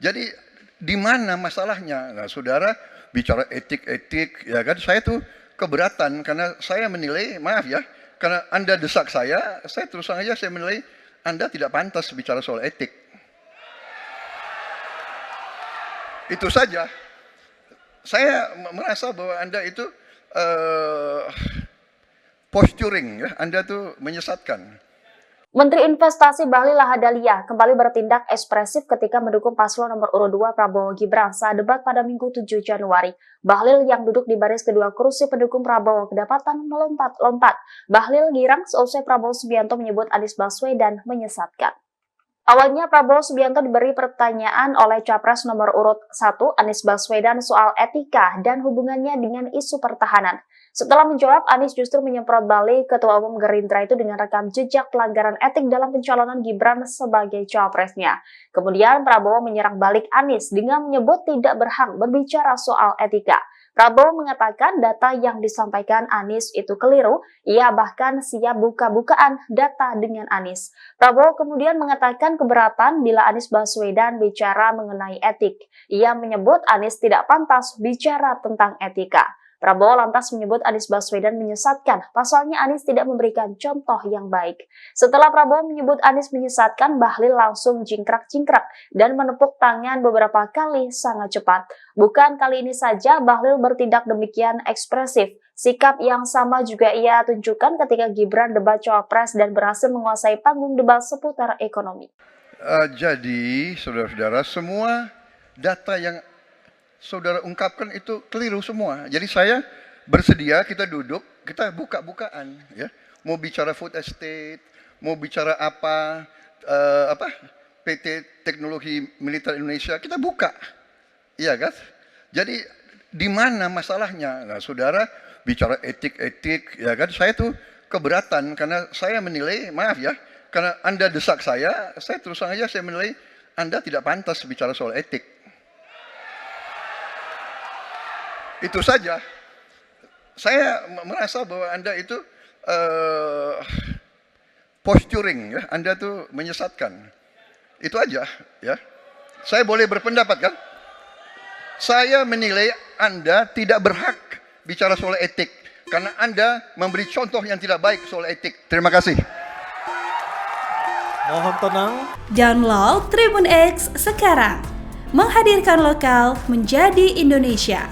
Jadi di mana masalahnya? Nah, saudara bicara etik-etik, ya kan? Saya tuh keberatan karena saya menilai, maaf ya, karena Anda desak saya terus terang aja saya menilai Anda tidak pantas bicara soal etik. Itu saja. Saya merasa bahwa Anda itu posturing, ya, Anda tuh menyesatkan. Menteri Investasi Bahlil Lahadalia kembali bertindak ekspresif ketika mendukung paslon nomor urut 2 Prabowo Gibran saat debat pada Minggu 7 Januari. Bahlil yang duduk di baris kedua kursi pendukung Prabowo kedapatan melompat-lompat. Bahlil girang seusai Prabowo Subianto menyebut Anies Baswedan menyesatkan. Awalnya Prabowo Subianto diberi pertanyaan oleh Capres nomor urut 1 Anies Baswedan soal etika dan hubungannya dengan isu pertahanan. Setelah menjawab, Anies justru menyemprot balik Ketua Umum Gerindra itu dengan rekam jejak pelanggaran etik dalam pencalonan Gibran sebagai cawapresnya. Kemudian Prabowo menyerang balik Anies dengan menyebut tidak berhak berbicara soal etika. Prabowo mengatakan data yang disampaikan Anies itu keliru, ia bahkan siap buka-bukaan data dengan Anies. Prabowo kemudian mengatakan keberatan bila Anies Baswedan bicara mengenai etik. Ia menyebut Anies tidak pantas bicara tentang etika. Prabowo lantas menyebut Anies Baswedan menyesatkan, pasalnya Anies tidak memberikan contoh yang baik. Setelah Prabowo menyebut Anies menyesatkan, Bahlil langsung jingkrak-jingkrak dan menepuk tangan beberapa kali sangat cepat. Bukan kali ini saja Bahlil bertindak demikian ekspresif. Sikap yang sama juga ia tunjukkan ketika Gibran debat cawapres dan berhasil menguasai panggung debat seputar ekonomi. Jadi, saudara-saudara, semua data yang saudara ungkapkan itu keliru semua. Jadi saya bersedia kita duduk, kita buka-bukaan, ya. Mau bicara food estate, mau bicara apa PT Teknologi Militer Indonesia, kita buka, iya kan? Jadi di mana masalahnya? Nah, saudara bicara etik-etik, ya kan? Saya tuh keberatan karena saya menilai, maaf ya, karena Anda desak saya terus terang aja saya menilai Anda tidak pantas bicara soal etik. Itu saja. Saya merasa bahwa Anda itu posturing, ya, Anda tuh menyesatkan. Itu aja, ya. Saya boleh berpendapat kan? Saya menilai Anda tidak berhak bicara soal etik karena Anda memberi contoh yang tidak baik soal etik. Terima kasih. Mohon tenang. Download Tribun X sekarang. Menghadirkan lokal menjadi Indonesia.